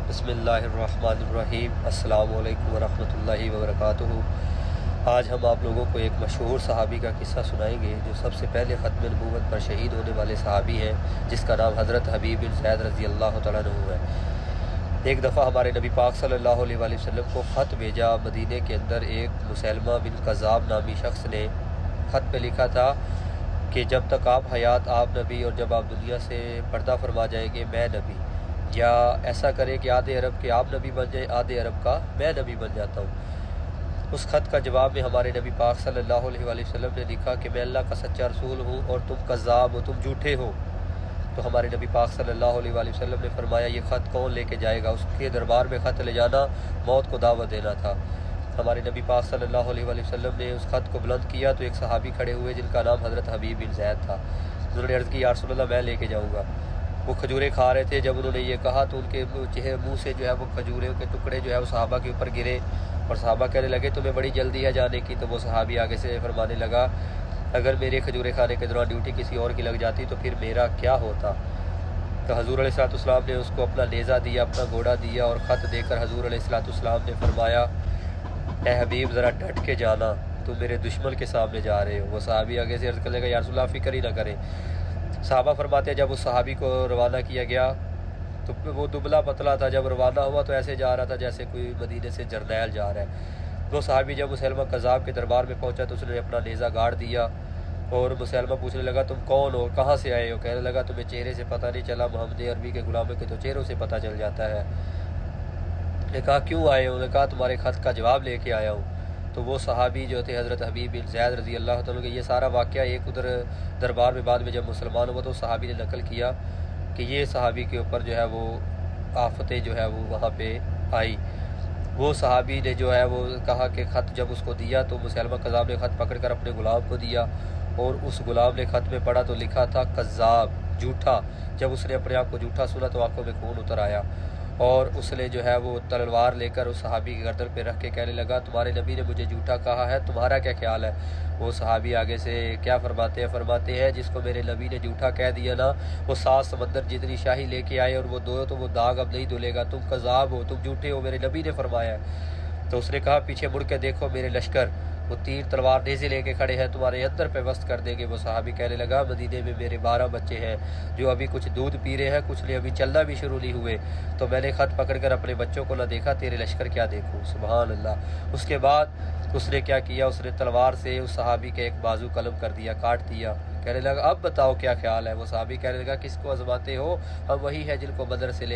بسم اللہ الرحمن الرحیم۔ السلام علیکم ورحمۃ اللہ وبرکاتہ۔ آج ہم آپ لوگوں کو ایک مشہور صحابی کا قصہ سنائیں گے جو سب سے پہلے ختم نبوت پر شہید ہونے والے صحابی ہیں، جس کا نام حضرت حبیب بن زید رضی اللہ تعالیٰ عنہ ہے۔ ایک دفعہ ہمارے نبی پاک صلی اللہ علیہ وآلہ وسلم کو خط بھیجا۔ مدینے کے اندر ایک مسلمہ بن کذاب نامی شخص نے خط پہ لکھا تھا کہ جب تک آپ حیات آپ نبی، اور جب آپ دنیا سے پردہ فرما جائیں گے میں نبی، یا ایسا کرے کہ آدھے عرب کے آپ نبی بن جائیں، آدھے عرب کا میں نبی بن جاتا ہوں۔ اس خط کا جواب میں ہمارے نبی پاک صلی اللہ علیہ وآلہ وسلم نے لکھا کہ میں اللہ کا سچا رسول ہوں اور تم کذاب ہو، تم جھوٹے ہو۔ تو ہمارے نبی پاک صلی اللہ علیہ وآلہ وسلم نے فرمایا یہ خط کون لے کے جائے گا؟ اس کے دربار میں خط لے جانا موت کو دعوت دینا تھا۔ ہمارے نبی پاک صلی اللہ علیہ وآلہ وسلم نے اس خط کو بلند کیا تو ایک صحابی کھڑے ہوئے جن کا نام حضرت حبیب بن زید تھا۔ انہوں نے عرض کی یا رسول اللہ میں لے کے جاؤں گا۔ وہ کھجوریں کھا رہے تھے۔ جب انہوں نے یہ کہا تو ان کے منہ سے جو ہے وہ کھجوروں کے ٹکڑے جو ہے وہ صحابہ کے اوپر گرے، اور صحابہ کہنے لگے تمہیں بڑی جلدی ہے جانے کی۔ تو وہ صحابی آگے سے فرمانے لگا اگر میرے کھجوریں کھانے کے دوران ڈیوٹی کسی اور کی لگ جاتی تو پھر میرا کیا ہوتا؟ تو حضور علیہ السلام نے اس کو اپنا نیزہ دیا، اپنا گھوڑا دیا، اور خط دے کر حضور علیہ السلام نے فرمایا اے حبیب ذرا ڈٹ کے جانا، تم میرے دشمن کے سامنے جا رہے ہو۔ وہ صحابی آگے سے عرض کرنے لگا یا رسول اللہ فکر ہی نہ کریں۔ صحابہ فرماتے ہیں جب اس صحابی کو روانہ کیا گیا تو وہ دبلا پتلا تھا، جب روانہ ہوا تو ایسے جا رہا تھا جیسے کوئی مدینے سے جرنیل جا رہا ہے۔ وہ صحابی جب مسلمہ کذاب کے دربار میں پہنچا تو اس نے اپنا نیزہ گاڑ دیا، اور مسلمہ پوچھنے لگا تم کون ہو، کہاں سے آئے ہو؟ کہنے لگا تمہیں چہرے سے پتہ نہیں چلا؟ محمد عربی کے غلاموں کے تو چہروں سے پتہ چل جاتا ہے۔ نے کہا کیوں آئے ہو؟ نے کہا تمہارے خط کا جواب لے کے آیا ہوں۔ تو وہ صحابی جو تھے حضرت حبیب بن زید رضی اللہ تعالیٰ کے، یہ سارا واقعہ ایک ادھر دربار میں بعد میں جب مسلمان ہوا تو صحابی نے نقل کیا کہ یہ صحابی کے اوپر جو ہے وہ آفتیں جو ہے وہ وہاں پہ آئی۔ وہ صحابی نے جو ہے وہ کہا کہ خط جب اس کو دیا تو مسلمہ کذاب نے خط پکڑ کر اپنے غلام کو دیا، اور اس غلام نے خط میں پڑھا تو لکھا تھا کذاب، جھوٹا۔ جب اس نے اپنے آپ کو جھوٹا سنا تو آنکھوں میں خون اتر آیا، اور اس نے جو ہے وہ تلوار لے کر اس صحابی کی گردن پہ رکھ کے کہنے لگا تمہارے نبی نے مجھے جھوٹا کہا ہے، تمہارا کیا خیال ہے؟ وہ صحابی آگے سے کیا فرماتے ہیں جس کو میرے نبی نے جھوٹا کہہ دیا نا، وہ 7 سمندر جتنی شاہی لے کے آئے اور وہ دو تو وہ داغ اب نہیں دھلے گا، تم کذاب ہو، تم جھوٹے ہو، میرے نبی نے فرمایا ہے۔ تو اس نے کہا پیچھے مڑ کے دیکھو میرے لشکر، وہ تیر تلوار نیزے لے کے کھڑے ہیں، تمہارے اندر پہ وسط کر دیں گے۔ وہ صحابی کہنے لگا مدینے میں میرے 12 بچے ہیں جو ابھی کچھ دودھ پی رہے ہیں، کچھ نے ابھی چلنا بھی شروع نہیں ہوئے، تو میں نے خط پکڑ کر اپنے بچوں کو نہ دیکھا، تیرے لشکر کیا دیکھوں؟ سبحان اللہ۔ اس کے بعد اس نے کیا کیا؟ اس نے تلوار سے اس صحابی کے ایک بازو قلم کر دیا، کاٹ دیا۔ کہنے لگا اب بتاؤ کیا خیال ہے؟ وہ صحابی کہنے لگا کس کو آزماتے ہو؟ ہم وہی ہے جن کو بدر سے لے